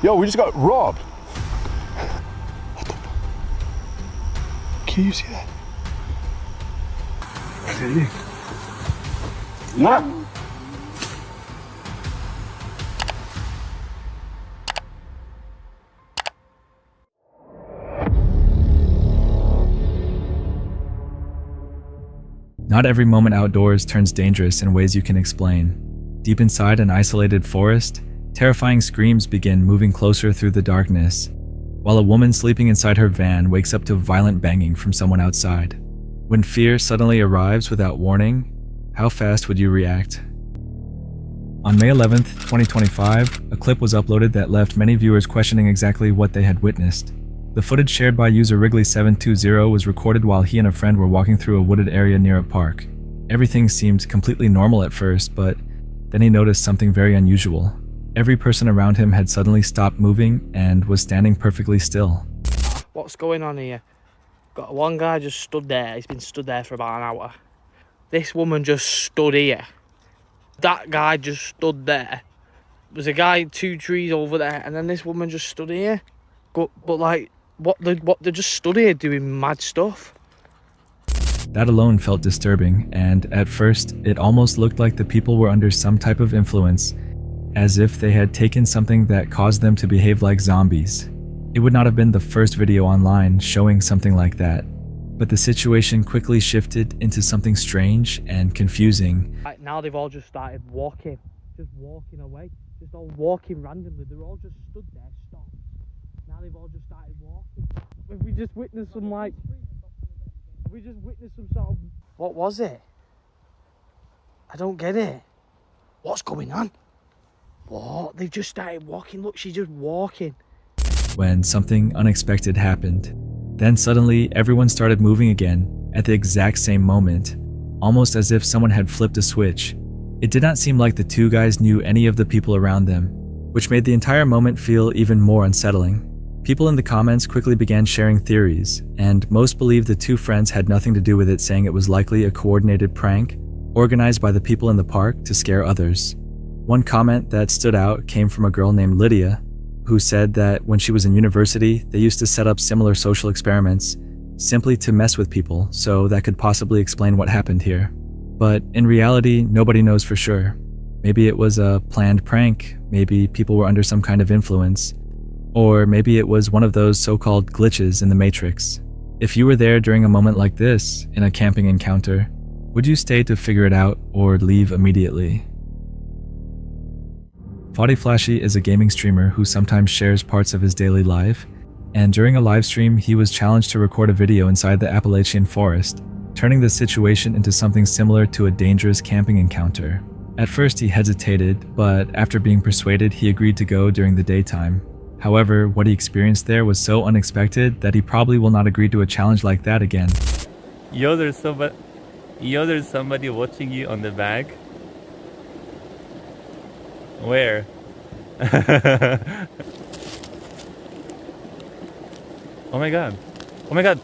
Yo, we just got robbed. Can you see that? What? Not every moment outdoors turns dangerous in ways you can explain. Deep inside an isolated forest, terrifying screams begin moving closer through the darkness, while a woman sleeping inside her van wakes up to violent banging from someone outside. When fear suddenly arrives without warning, how fast would you react? On May 11th, 2025, a clip was uploaded that left many viewers questioning exactly what they had witnessed. The footage shared by user Wrigley720 was recorded while he and a friend were walking through a wooded area near a park. Everything seemed completely normal at first, but then he noticed something very unusual. Every person around him had suddenly stopped moving and was standing perfectly still. What's going on here? Got one guy just stood there. He's been stood there for about an hour. This woman just stood here. That guy just stood there. There's a guy 2 trees over there, and then this woman just stood here. But like, what they just stood here doing mad stuff. That alone felt disturbing, and at first, it almost looked like the people were under some type of influence, as if they had taken something that caused them to behave like zombies. It would not have been the first video online showing something like that, but the situation quickly shifted into something strange and confusing. Right now they've all just started walking, just walking away, just all walking randomly. They're all just stood there, stopped. Now they've all just started walking. Have we just witnessed some sort of... What was it? I don't get it. What's going on? What? They've just started walking. Look, she's just walking. When something unexpected happened. Then suddenly, everyone started moving again at the exact same moment, almost as if someone had flipped a switch. It did not seem like the two guys knew any of the people around them, which made the entire moment feel even more unsettling. People in the comments quickly began sharing theories, and most believed the two friends had nothing to do with it, saying it was likely a coordinated prank organized by the people in the park to scare others. One comment that stood out came from a girl named Lydia, who said that when she was in university, they used to set up similar social experiments simply to mess with people, so that could possibly explain what happened here. But in reality, nobody knows for sure. Maybe it was a planned prank, maybe people were under some kind of influence, or maybe it was one of those so-called glitches in the Matrix. If you were there during a moment like this, in a camping encounter, would you stay to figure it out or leave immediately? Foddy Flashy is a gaming streamer who sometimes shares parts of his daily life, and during a live stream, he was challenged to record a video inside the Appalachian forest, turning the situation into something similar to a dangerous camping encounter. At first, he hesitated, but after being persuaded, he agreed to go during the daytime. However, what he experienced there was so unexpected that he probably will not agree to a challenge like that again. Yo, there's somebody watching you on the back. Where? Oh my god. Oh my god.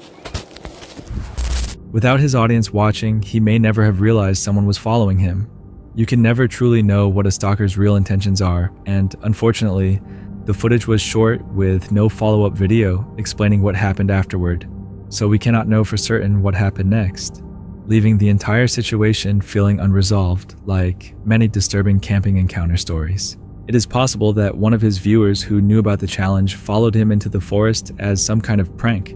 Without his audience watching, he may never have realized someone was following him. You can never truly know what a stalker's real intentions are, and unfortunately, the footage was short with no follow-up video explaining what happened afterward, so we cannot know for certain what happened next, leaving the entire situation feeling unresolved, like many disturbing camping encounter stories. It is possible that one of his viewers who knew about the challenge followed him into the forest as some kind of prank,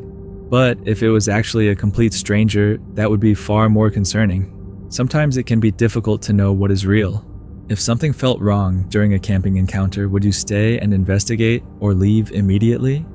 but if it was actually a complete stranger, that would be far more concerning. Sometimes it can be difficult to know what is real. If something felt wrong during a camping encounter, would you stay and investigate or leave immediately?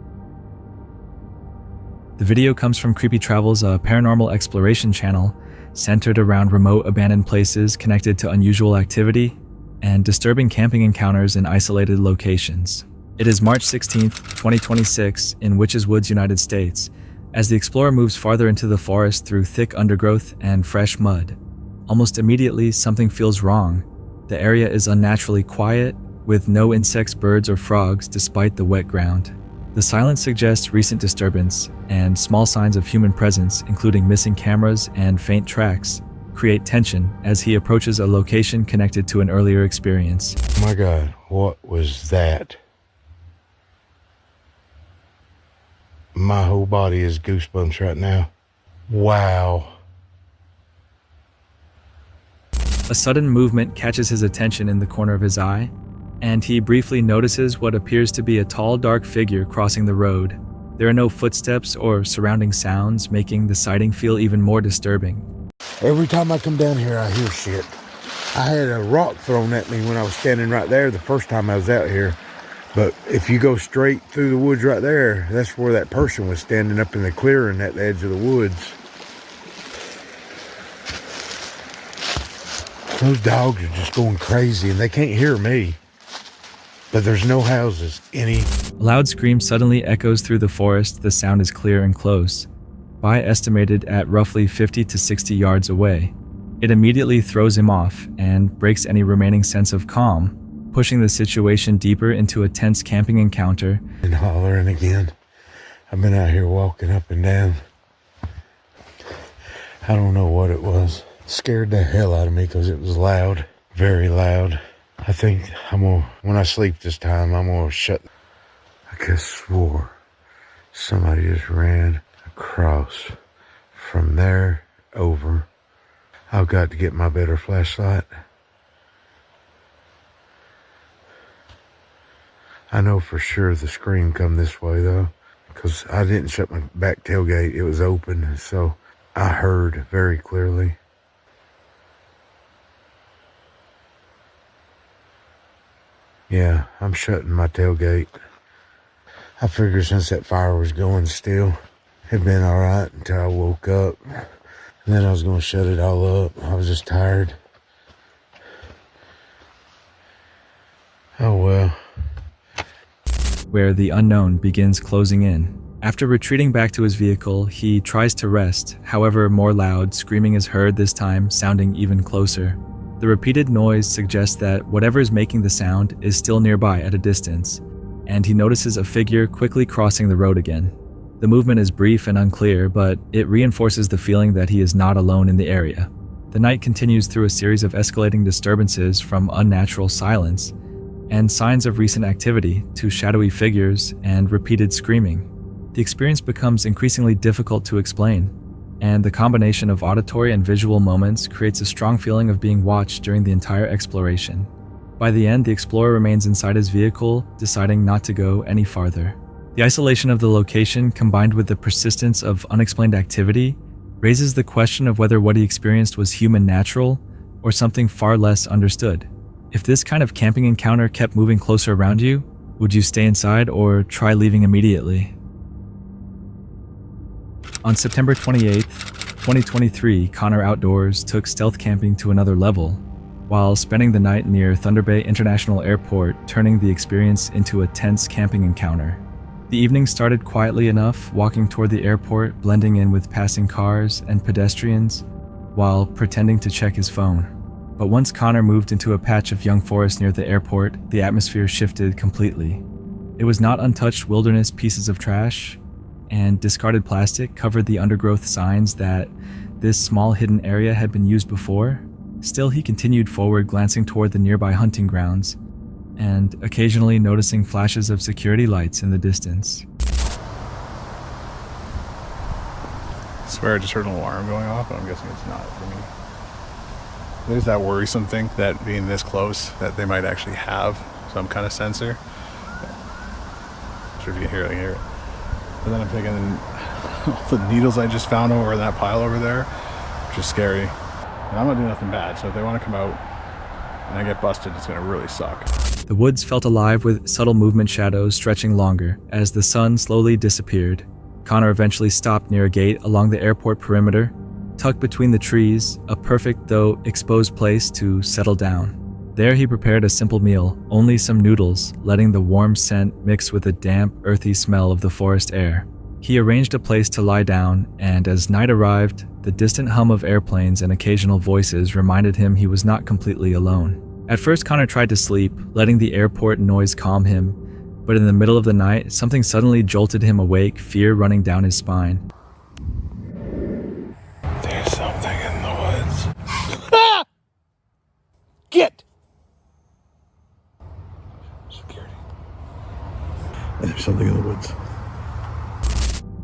The video comes from Creepy Travels, a paranormal exploration channel centered around remote abandoned places connected to unusual activity and disturbing camping encounters in isolated locations. It is March 16th, 2026 in Witches Woods, United States, as the explorer moves farther into the forest through thick undergrowth and fresh mud. Almost immediately, something feels wrong. The area is unnaturally quiet, with no insects, birds, or frogs despite the wet ground. The The silence suggests recent disturbance, and small signs of human presence, including missing cameras and faint tracks, create tension as he approaches a location connected to an earlier experience. Oh my God, what was that? My whole body is goosebumps right now. Wow. A sudden movement catches his attention in the corner of his eye, and he briefly notices what appears to be a tall, dark figure crossing the road. There are no footsteps or surrounding sounds, making the sighting feel even more disturbing. Every time I come down here, I hear shit. I had a rock thrown at me when I was standing right there the first time I was out here. But if you go straight through the woods right there, that's where that person was standing up in the clearing at the edge of the woods. Those dogs are just going crazy and they can't hear me. But there's no houses, any. A loud scream suddenly echoes through the forest. The sound is clear and close, by estimated at roughly 50 to 60 yards away. It immediately throws him off and breaks any remaining sense of calm, pushing the situation deeper into a tense camping encounter. And hollering again. I've been out here walking up and down. I don't know what it was. It scared the hell out of me because it was loud, very loud. I think when I sleep this time, I'm gonna shut. I could have swore somebody just ran across from there over. I've got to get my better flashlight. I know for sure the scream come this way though, because I didn't shut my back tailgate. It was open, so I heard very clearly. Yeah, I'm shutting my tailgate. I figured since that fire was going still, it'd been all right until I woke up. And then I was going to shut it all up. I was just tired. Oh well. Where the unknown begins closing in. After retreating back to his vehicle, he tries to rest. However, more loud screaming is heard, this time sounding even closer. The repeated noise suggests that whatever is making the sound is still nearby at a distance, and he notices a figure quickly crossing the road again. The movement is brief and unclear, but it reinforces the feeling that he is not alone in the area. The night continues through a series of escalating disturbances, from unnatural silence and signs of recent activity to shadowy figures and repeated screaming. The experience becomes increasingly difficult to explain, and the combination of auditory and visual moments creates a strong feeling of being watched during the entire exploration. By the end, the explorer remains inside his vehicle, deciding not to go any farther. The isolation of the location, combined with the persistence of unexplained activity, raises the question of whether what he experienced was human natural or something far less understood. If this kind of camping encounter kept moving closer around you, would you stay inside or try leaving immediately? On September 28, 2023, Connor Outdoors took stealth camping to another level, while spending the night near Thunder Bay International Airport, turning the experience into a tense camping encounter. The evening started quietly enough, walking toward the airport, blending in with passing cars and pedestrians, while pretending to check his phone. But once Connor moved into a patch of young forest near the airport, the atmosphere shifted completely. It was not untouched wilderness. Pieces of trash and discarded plastic covered the undergrowth, signs that this small hidden area had been used before. Still, he continued forward, glancing toward the nearby hunting grounds and occasionally noticing flashes of security lights in the distance. I swear I just heard an alarm going off, but I'm guessing it's not for me. There's that worrisome thing that being this close, that they might actually have some kind of sensor. I'm sure if you can hear it, I can hear it. But then I'm thinking, all the needles I just found over in that pile over there, which is scary. And I'm not doing nothing bad, so if they want to come out and I get busted, it's going to really suck. The woods felt alive with subtle movement, shadows stretching longer as the sun slowly disappeared. Connor eventually stopped near a gate along the airport perimeter, tucked between the trees, a perfect though exposed place to settle down. There he prepared a simple meal, only some noodles, letting the warm scent mix with the damp, earthy smell of the forest air. He arranged a place to lie down, and as night arrived, the distant hum of airplanes and occasional voices reminded him he was not completely alone. At first, Connor tried to sleep, letting the airport noise calm him, But in the middle of the night, something suddenly jolted him awake, fear running down his spine. There's something in the woods. Ah! Get! Security. There's something in the woods.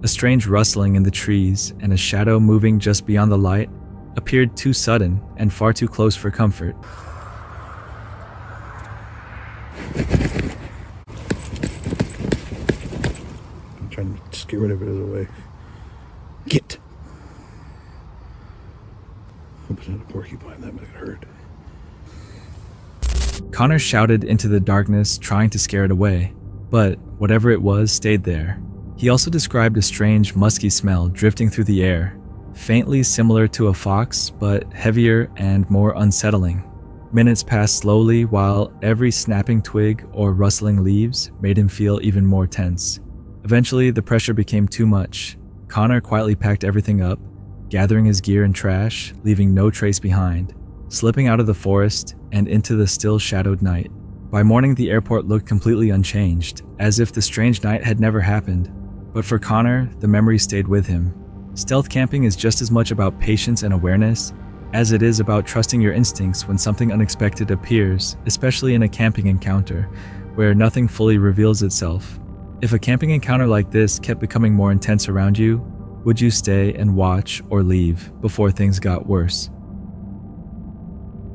A strange rustling in the trees and a shadow moving just beyond the light appeared too sudden and far too close for comfort. I'm trying to scare whatever it is away. Get! Hope it's not a porcupine, that might have hurt. Connor shouted into the darkness, trying to scare it away, but whatever it was stayed there. He also described a strange, musky smell drifting through the air, faintly similar to a fox, but heavier and more unsettling. Minutes passed slowly while every snapping twig or rustling leaves made him feel even more tense. Eventually, the pressure became too much. Connor quietly packed everything up, gathering his gear and trash, leaving no trace behind, slipping out of the forest and into the still shadowed night. By morning, the airport looked completely unchanged, as if the strange night had never happened. But for Connor, the memory stayed with him. Stealth camping is just as much about patience and awareness as it is about trusting your instincts when something unexpected appears, especially in a camping encounter, where nothing fully reveals itself. If a camping encounter like this kept becoming more intense around you, would you stay and watch or leave before things got worse?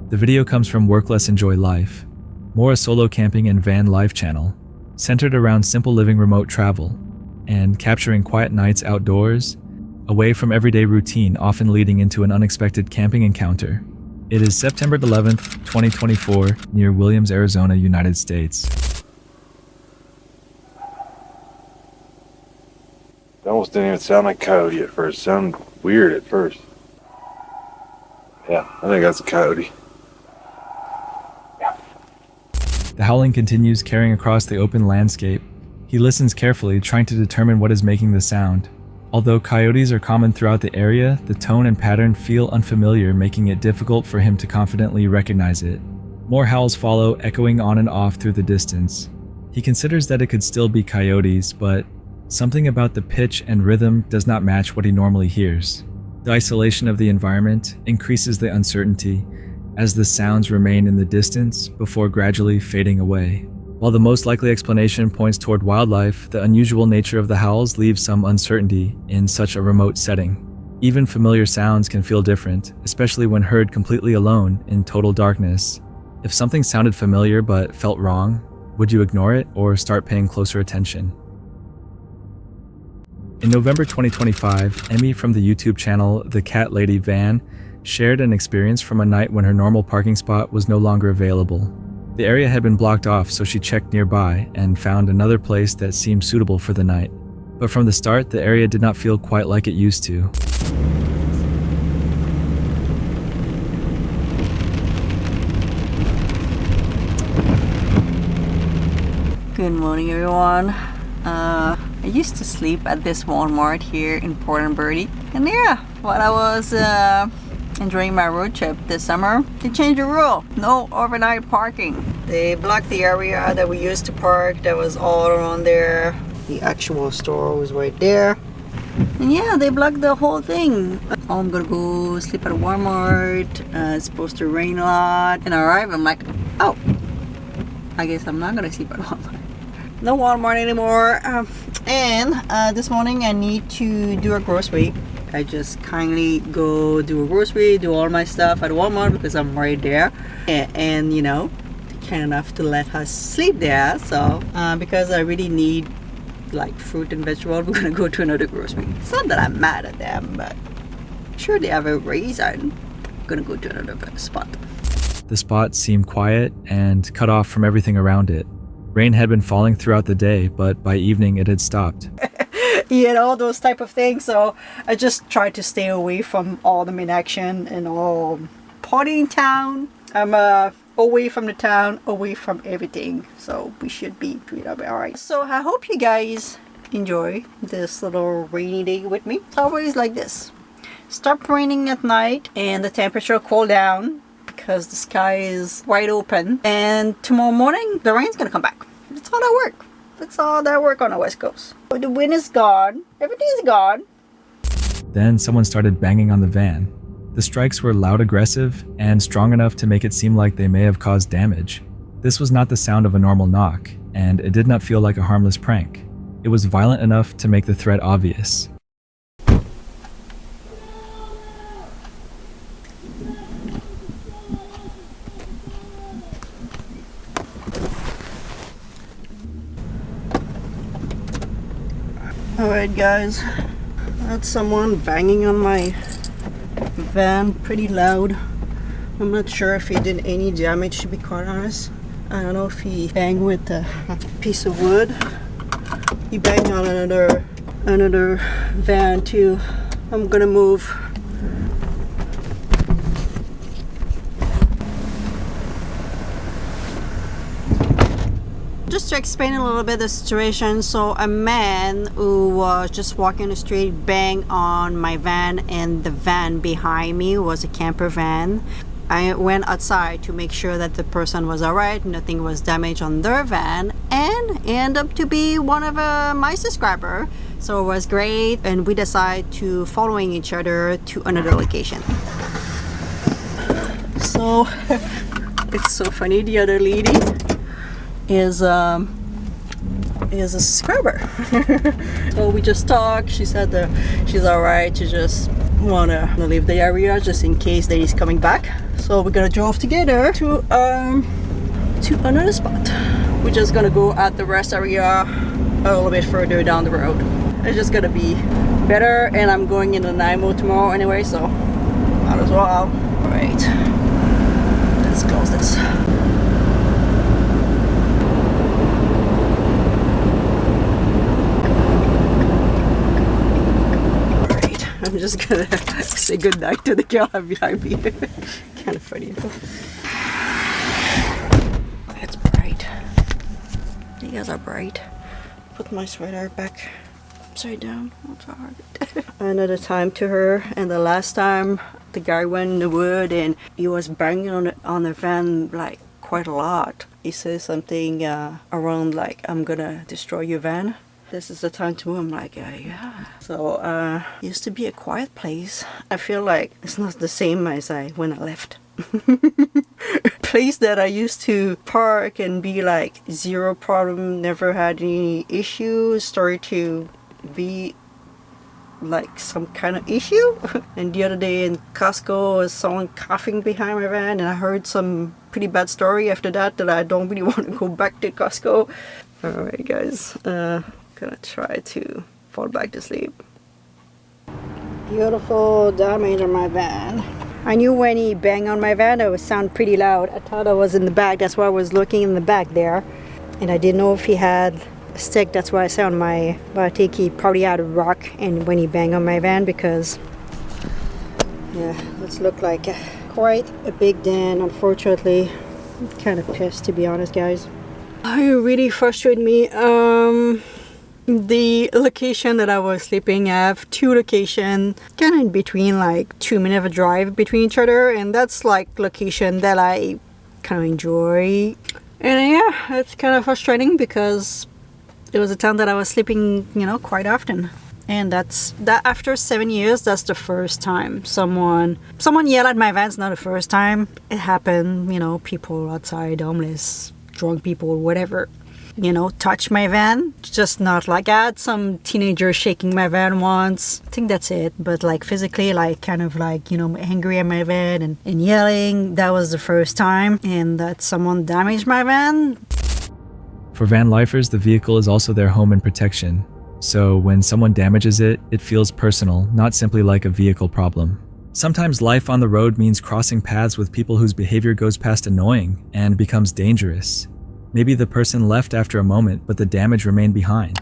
The video comes from Work Less Enjoy Life, more a solo camping and van life channel, centered around simple living remote travel, and capturing quiet nights outdoors, away from everyday routine, often leading into an unexpected camping encounter. It is September 11th, 2024, near Williams, Arizona, United States. It almost didn't even sound like coyote at first. It sounded weird at first. Yeah, I think that's a coyote. The howling continues, carrying across the open landscape. He listens carefully, trying to determine what is making the sound. Although coyotes are common throughout the area, the tone and pattern feel unfamiliar, making it difficult for him to confidently recognize it. More howls follow, echoing on and off through the distance. He considers that it could still be coyotes, but something about the pitch and rhythm does not match what he normally hears. The isolation of the environment increases the uncertainty as the sounds remain in the distance before gradually fading away. While the most likely explanation points toward wildlife, the unusual nature of the howls leaves some uncertainty in such a remote setting. Even familiar sounds can feel different, especially when heard completely alone in total darkness. If something sounded familiar but felt wrong, would you ignore it or start paying closer attention? In November 2025, Emmy from the YouTube channel The Cat Lady Van shared an experience from a night when her normal parking spot was no longer available. The area had been blocked off, so she checked nearby and found another place that seemed suitable for the night. But from the start, the area did not feel quite like it used to. Good morning, everyone. I used to sleep at this Walmart here in Port and Birdie. And yeah, while I was enjoying my road trip this summer, they changed the rule. No overnight parking. They blocked the area that we used to park that was all around there. The actual store was right there. And yeah, they blocked the whole thing. Oh, I'm gonna go sleep at Walmart. It's supposed to rain a lot. And I arrive, I'm like, oh, I guess I'm not gonna sleep at Walmart. No Walmart anymore. And this morning I need to do a grocery. I just kindly go do a grocery, do all my stuff at Walmart because I'm right there. And you know, kind enough to let us sleep there. So because I really need like fruit and vegetable, we're gonna go to another grocery. It's not that I'm mad at them, but sure they have a reason. I'm gonna go to another spot. The spot seemed quiet and cut off from everything around it. Rain had been falling throughout the day, but by evening it had stopped. You know, those type of things. So I just try to stay away from all the main action and all party in town. I'm away from the town, away from everything. So we should be pretty alright. So I hope you guys enjoy this little rainy day with me. It's always like this. Stop raining at night and the temperature cool down because the sky is wide open. And tomorrow morning, the rain's gonna come back. That's how that works. That's all that work on the West Coast. The wind is gone. Everything's gone. Then someone started banging on the van. The strikes were loud, aggressive, and strong enough to make it seem like they may have caused damage. This was not the sound of a normal knock, and it did not feel like a harmless prank. It was violent enough to make the threat obvious. Alright guys, that's someone banging on my van pretty loud. I'm not sure if he did any damage, to be quite honest. I don't know if he banged with a piece of wood. He banged on another van too. I'm gonna move. Just to explain a little bit the situation, so a man who was just walking the street banged on my van, and the van behind me was a camper van. I went outside to make sure that the person was alright, nothing was damaged on their van, and it ended up to be one of my subscribers. So it was great, and we decided to following each other to another location. So it's so funny, the other lady is a subscriber. So we just talked. She said that she's alright, she just wanna leave the area just in case that he's coming back. So we're gonna drive together to another spot. We're just gonna go at the rest area a little bit further down the road. It's just gonna be better, and I'm going in the night mode tomorrow anyway, so might as well. Alright, let's close this. I'm just gonna say goodnight to the girl behind me. Kind of funny. It's bright. You guys are bright. Put my sweater back upside down. That's hard. Another time to her, and the last time the guy went in the wood and he was banging on the van like quite a lot. He says something around like, "I'm gonna destroy your van." This is the time to move. I'm like, yeah. So, used to be a quiet place. I feel like it's not the same as when I left. Place that I used to park and be like zero problem, never had any issues, started to be like some kind of issue. And the other day in Costco was someone coughing behind my van, and I heard some pretty bad story after that I don't really want to go back to Costco. Alright guys, gonna try to fall back to sleep. Beautiful damage on my van. I knew when he banged on my van it would sound pretty loud. I thought I was in the back, that's why I was looking in the back there. And I didn't know if he had a stick, that's why I sound but I think he probably had a rock and when he banged on my van, because yeah, this looked like quite a big dent, unfortunately. I'm kind of pissed, to be honest guys. It really frustrated me. The location that I was sleeping, I have two locations kind of in between, like 2 minutes of a drive between each other, and that's like location that I kind of enjoy. And yeah, it's kind of frustrating because it was a time that I was sleeping, you know, quite often. And that after 7 years, that's the first time someone yelled at my van. It's not the first time it happened. You know, people outside, homeless, drunk people, whatever, you know, touch my van. Just not like I had some teenager shaking my van once. I think that's it. But like physically, like kind of like, you know, angry at my van and yelling. That was the first time. And that someone damaged my van. For van lifers, the vehicle is also their home and protection. So when someone damages it, it feels personal, not simply like a vehicle problem. Sometimes life on the road means crossing paths with people whose behavior goes past annoying and becomes dangerous. Maybe the person left after a moment, but the damage remained behind.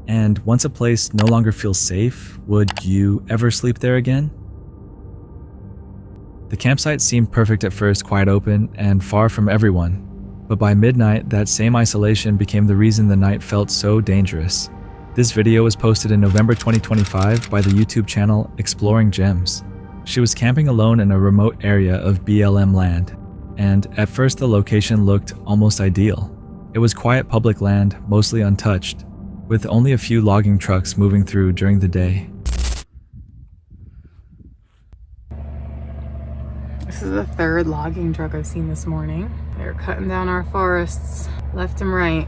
And once a place no longer feels safe, would you ever sleep there again? The campsite seemed perfect at first, quite open and far from everyone. But by midnight, that same isolation became the reason the night felt so dangerous. This video was posted in November 2025 by the YouTube channel Exploring Gems. She was camping alone in a remote area of BLM land, and at first the location looked almost ideal. It was quiet public land, mostly untouched, with only a few logging trucks moving through during the day. This is the third logging truck I've seen this morning. They're cutting down our forests left and right.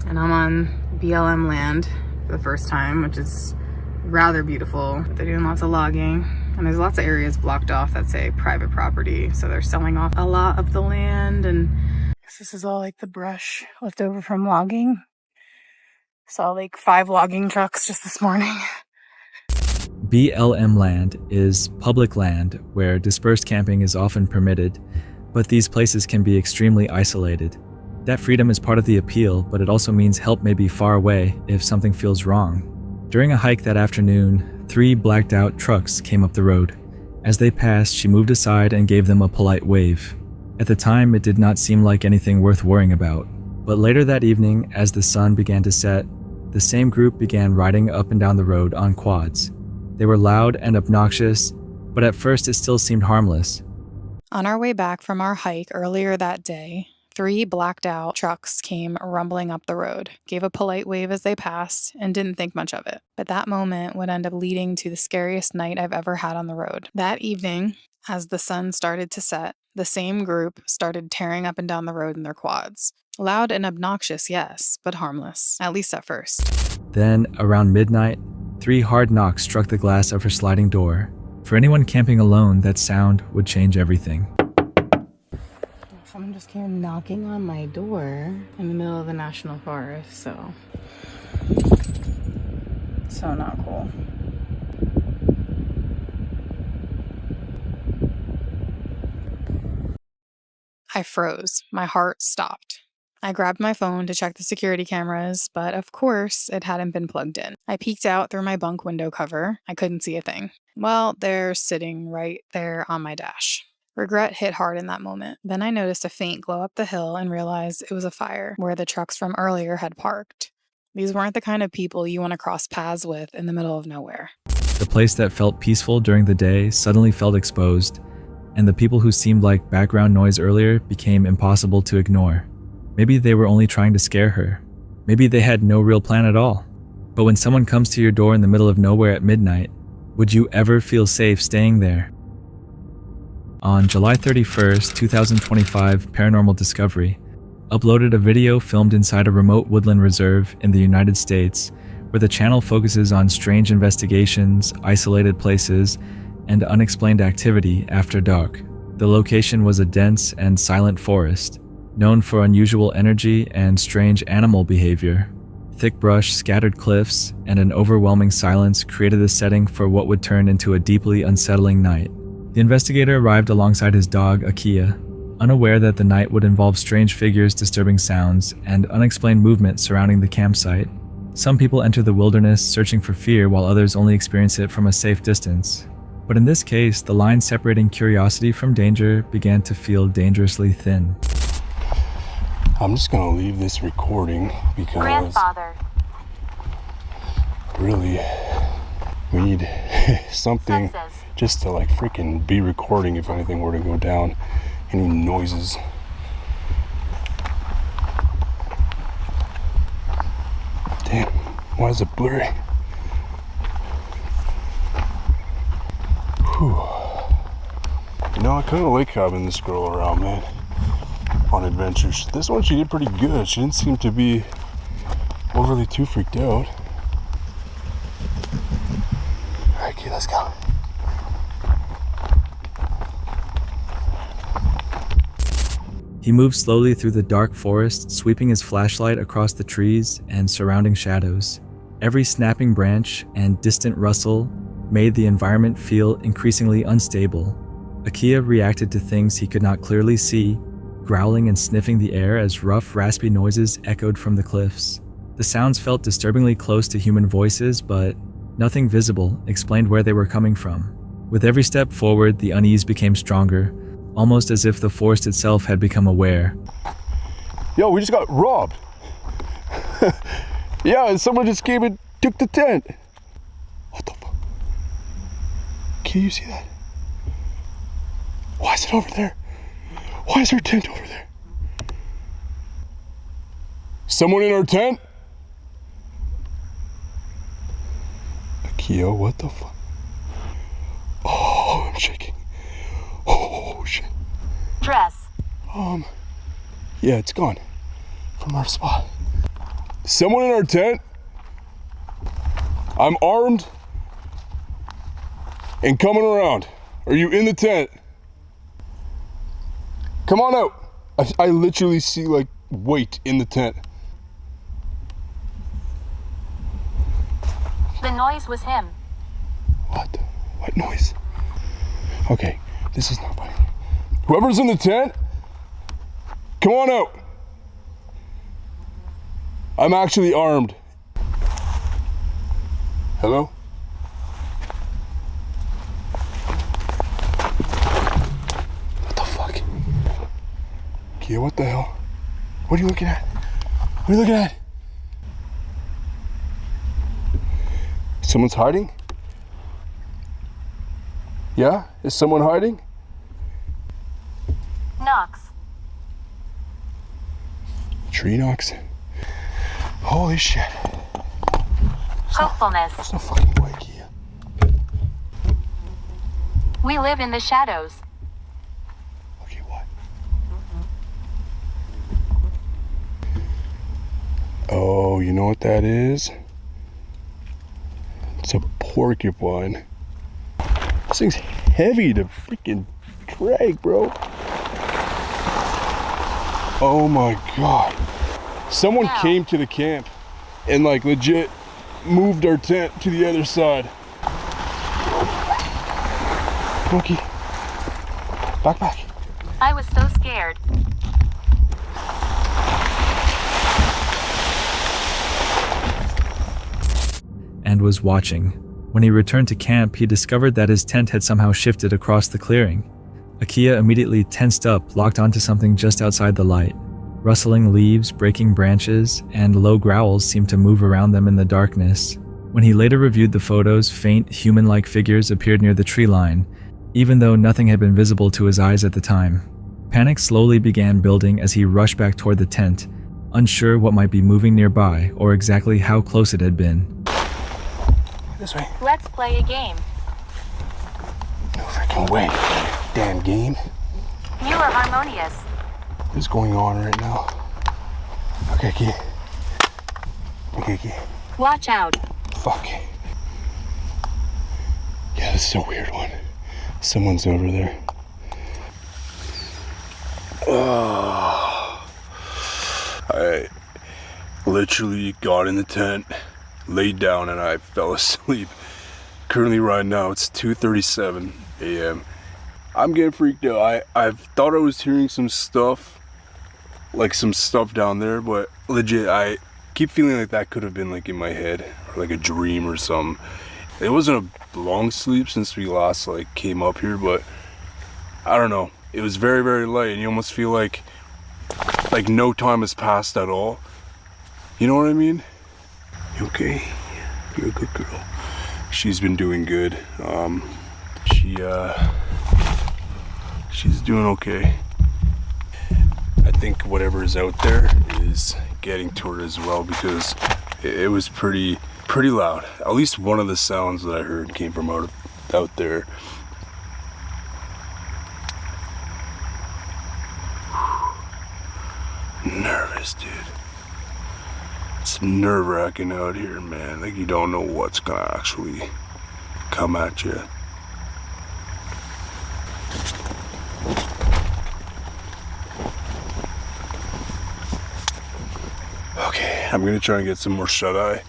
And I'm on BLM land for the first time, which is rather beautiful. They're doing lots of logging. And there's lots of areas blocked off that say private property. So they're selling off a lot of the land. And this is all like the brush left over from logging. Saw like 5 logging trucks just this morning. BLM land is public land where dispersed camping is often permitted, but these places can be extremely isolated. That freedom is part of the appeal, but it also means help may be far away if something feels wrong. During a hike that afternoon, 3 blacked out trucks came up the road. As they passed, she moved aside and gave them a polite wave. At the time, it did not seem like anything worth worrying about. But later that evening, as the sun began to set, the same group began riding up and down the road on quads. They were loud and obnoxious, but at first it still seemed harmless. On our way back from our hike earlier that day, 3 blacked out trucks came rumbling up the road, gave a polite wave as they passed, and didn't think much of it. But that moment would end up leading to the scariest night I've ever had on the road. That evening, as the sun started to set, the same group started tearing up and down the road in their quads. Loud and obnoxious, yes, but harmless, at least at first. Then, around midnight, 3 hard knocks struck the glass of her sliding door. For anyone camping alone, that sound would change everything. Someone just came knocking on my door in the middle of the national forest, so not cool. I froze. My heart stopped. I grabbed my phone to check the security cameras, but of course, it hadn't been plugged in. I peeked out through my bunk window cover. I couldn't see a thing. Well, they're sitting right there on my dash. Regret hit hard in that moment. Then I noticed a faint glow up the hill and realized it was a fire where the trucks from earlier had parked. These weren't the kind of people you want to cross paths with in the middle of nowhere. The place that felt peaceful during the day suddenly felt exposed, and the people who seemed like background noise earlier became impossible to ignore. Maybe they were only trying to scare her. Maybe they had no real plan at all. But when someone comes to your door in the middle of nowhere at midnight, would you ever feel safe staying there? On July 31st, 2025, Paranormal Discovery uploaded a video filmed inside a remote woodland reserve in the United States where the channel focuses on strange investigations, isolated places, and unexplained activity after dark. The location was a dense and silent forest, known for unusual energy and strange animal behavior. Thick brush, scattered cliffs, and an overwhelming silence created a setting for what would turn into a deeply unsettling night. The investigator arrived alongside his dog, Akia, unaware that the night would involve strange figures, disturbing sounds, and unexplained movement surrounding the campsite. Some people enter the wilderness searching for fear while others only experience it from a safe distance. But in this case, the line separating curiosity from danger began to feel dangerously thin. I'm just gonna leave this recording because Grandfather. really we need something just to like freaking be recording if anything were to go down. Any noises. Damn, why is it blurry? Whew. You know, I kind of like having this girl around, man, on adventures. This one she did pretty good. She didn't seem to be overly too freaked out. Alright, okay, let's go. He moved slowly through the dark forest, sweeping his flashlight across the trees and surrounding shadows. Every snapping branch and distant rustle made the environment feel increasingly unstable. Akia reacted to things he could not clearly see, growling and sniffing the air as rough, raspy noises echoed from the cliffs. The sounds felt disturbingly close to human voices, but nothing visible explained where they were coming from. With every step forward, the unease became stronger, almost as if the forest itself had become aware. Yo, we just got robbed. Yeah, and someone just came and took the tent. What the fuck? Can you see that? Why is it over there? Why is there a tent over there? Someone in our tent? Akio, what the fuck? Oh, I'm shaking. Oh, shit. Dress. Yeah, it's gone from our spot. Someone in our tent? I'm armed and coming around. Are you in the tent? Come on out. I literally see like weight in the tent. The noise was him. What? What noise? Okay, this is not funny. Whoever's in the tent, come on out. I'm actually armed. Hello? What the fuck? Kia, what the hell? What are you looking at? What are you looking at? Someone's hiding? Yeah? Is someone hiding? Knocks. Tree knocks. Holy shit. Hopefulness. There's no fucking way, Kia. We live in the shadows. Okay, what? Oh, you know what that is? It's a porcupine. This thing's heavy to freaking drag, bro. Oh my god. Someone came to the camp and like legit moved our tent to the other side. Monkey. Back. I was so scared. And was watching. When he returned to camp, he discovered that his tent had somehow shifted across the clearing. Akio immediately tensed up, locked onto something just outside the light. Rustling leaves, breaking branches, and low growls seemed to move around them in the darkness. When he later reviewed the photos, faint, human-like figures appeared near the tree line, even though nothing had been visible to his eyes at the time. Panic slowly began building as he rushed back toward the tent, unsure what might be moving nearby or exactly how close it had been. This way. Let's play a game. No freaking way. Damn game. You are harmonious. What is going on right now? Okay, Kia. Okay, Kia. Watch out. Fuck. Yeah, this is a weird one. Someone's over there. Oh. I literally got in the tent, laid down, and I fell asleep. Currently right now it's 2:37 a.m. I'm getting freaked out. I thought I was hearing some stuff, like some stuff down there, but legit I keep feeling like that could have been like in my head or like a dream or something. It wasn't a long sleep since we last like came up here, but I don't know. It was very, very light and you almost feel like no time has passed at all. You know what I mean? You okay? You're a good girl. She's been doing good. She's doing okay. I think whatever is out there is getting to her as well, because it was pretty loud. At least one of the sounds that I heard came from out there. Nervous, dude. It's nerve-wracking out here, man. Like you don't know what's gonna actually come at you. Okay, I'm gonna try and get some more shut-eye.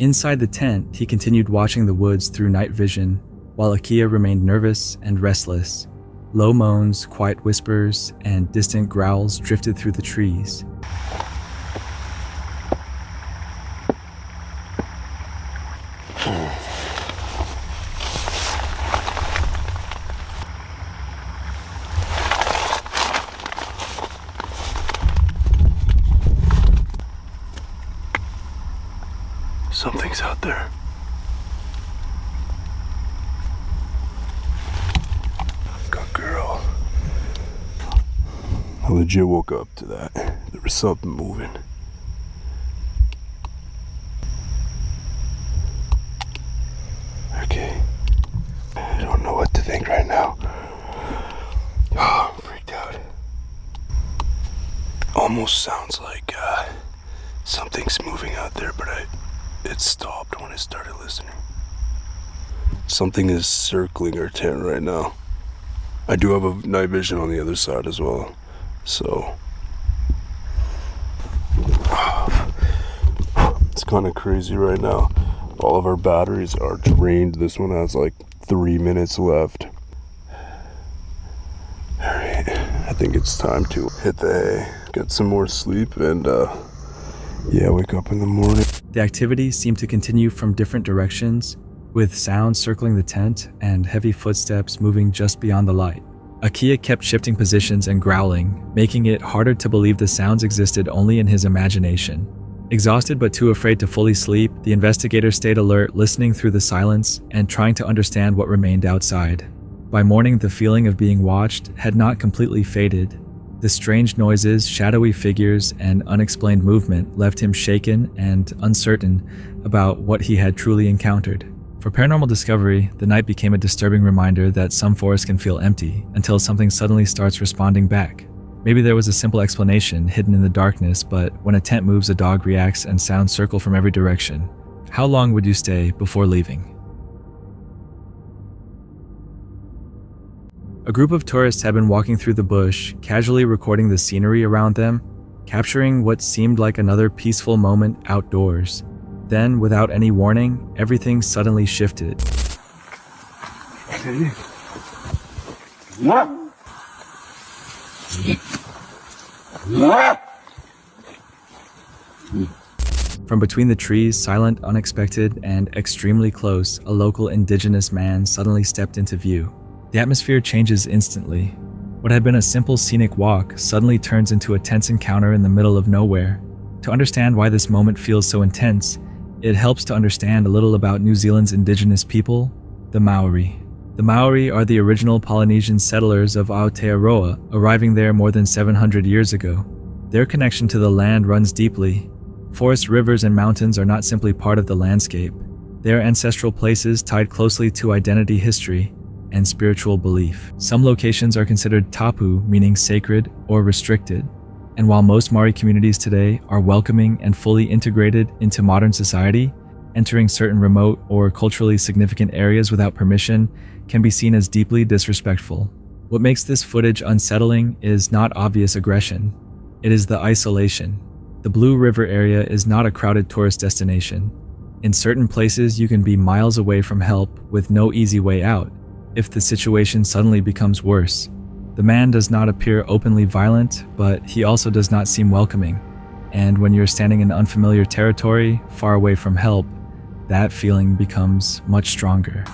Inside the tent, he continued watching the woods through night vision, while Akio remained nervous and restless. Low moans, quiet whispers, and distant growls drifted through the trees. Something's out there. legit woke up to that. There was something moving. Okay. I don't know what to think right now. Oh, I'm freaked out. Almost sounds like something's moving out there, but it stopped when I started listening. Something is circling our tent right now. I do have a night vision on the other side as well, so it's kind of crazy right now. All of our batteries are drained. This one has like 3 minutes left. Alright, I think it's time to hit the hay, get some more sleep, and wake up in the morning. The activity seemed to continue from different directions, with sounds circling the tent and heavy footsteps moving just beyond the light. Akia kept shifting positions and growling, making it harder to believe the sounds existed only in his imagination. Exhausted but too afraid to fully sleep, the investigator stayed alert, listening through the silence and trying to understand what remained outside. By morning, the feeling of being watched had not completely faded. The strange noises, shadowy figures, and unexplained movement left him shaken and uncertain about what he had truly encountered. For Paranormal Discovery, the night became a disturbing reminder that some forests can feel empty until something suddenly starts responding back. Maybe there was a simple explanation hidden in the darkness, but when a tent moves, a dog reacts and sounds circle from every direction. How long would you stay before leaving? A group of tourists had been walking through the bush, casually recording the scenery around them, capturing what seemed like another peaceful moment outdoors. Then, without any warning, everything suddenly shifted. From between the trees, silent, unexpected, and extremely close, a local indigenous man suddenly stepped into view. The atmosphere changes instantly. What had been a simple scenic walk suddenly turns into a tense encounter in the middle of nowhere. To understand why this moment feels so intense, it helps to understand a little about New Zealand's indigenous people, the Maori. The Maori are the original Polynesian settlers of Aotearoa, arriving there more than 700 years ago. Their connection to the land runs deeply. Forests, rivers, and mountains are not simply part of the landscape. They are ancestral places tied closely to identity, history, and spiritual belief. Some locations are considered tapu, meaning sacred or restricted. And while most Maori communities today are welcoming and fully integrated into modern society, entering certain remote or culturally significant areas without permission can be seen as deeply disrespectful. What makes this footage unsettling is not obvious aggression. It is the isolation. The Blue River area is not a crowded tourist destination. In certain places, you can be miles away from help with no easy way out if the situation suddenly becomes worse. The man does not appear openly violent, but he also does not seem welcoming. And when you're standing in unfamiliar territory, far away from help, that feeling becomes much stronger.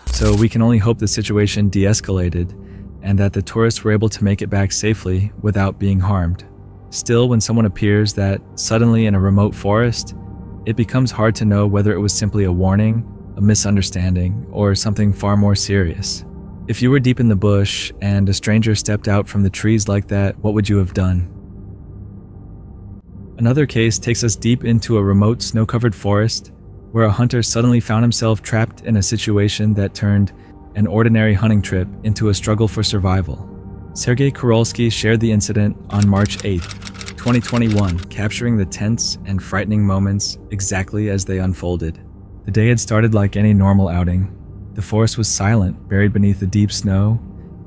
So we can only hope the situation de-escalated and that the tourists were able to make it back safely without being harmed. Still, when someone appears that suddenly in a remote forest, it becomes hard to know whether it was simply a warning, a misunderstanding, or something far more serious. If you were deep in the bush and a stranger stepped out from the trees like that, what would you have done? Another case takes us deep into a remote snow-covered forest where a hunter suddenly found himself trapped in a situation that turned an ordinary hunting trip into a struggle for survival. Sergei Kurolsky shared the incident on March 8, 2021, capturing the tense and frightening moments exactly as they unfolded. The day had started like any normal outing. The forest was silent, buried beneath the deep snow,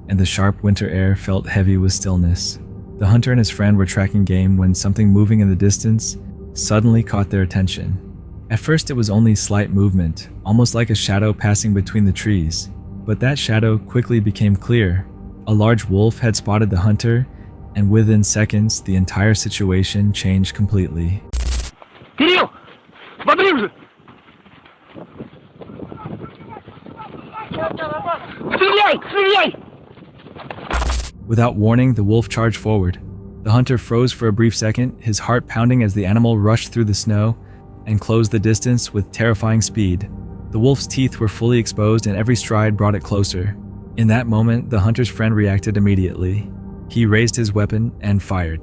and the sharp winter air felt heavy with stillness. The hunter and his friend were tracking game when something moving in the distance suddenly caught their attention. At first, it was only slight movement, almost like a shadow passing between the trees. But that shadow quickly became clear. A large wolf had spotted the hunter, and within seconds, the entire situation changed completely. Without warning, the wolf charged forward. The hunter froze for a brief second, his heart pounding as the animal rushed through the snow, and closed the distance with terrifying speed. The wolf's teeth were fully exposed and every stride brought it closer. In that moment, the hunter's friend reacted immediately. He raised his weapon and fired.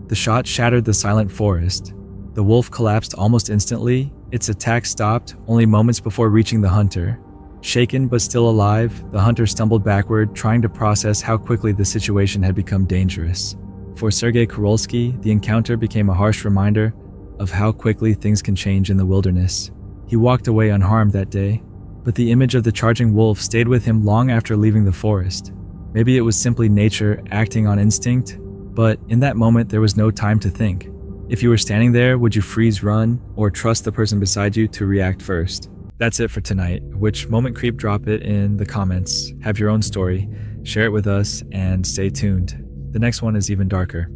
The shot shattered the silent forest. The wolf collapsed almost instantly. Its attack stopped only moments before reaching the hunter. Shaken but still alive, the hunter stumbled backward, trying to process how quickly the situation had become dangerous. For Sergei Kurolsky, the encounter became a harsh reminder of how quickly things can change in the wilderness. He walked away unharmed that day, but the image of the charging wolf stayed with him long after leaving the forest. Maybe it was simply nature acting on instinct, but in that moment there was no time to think. If you were standing there, would you freeze, run, or trust the person beside you to react first? That's it for tonight. Which moment creep? Drop it in the comments. Have your own story, share it with us, and stay tuned. The next one is even darker.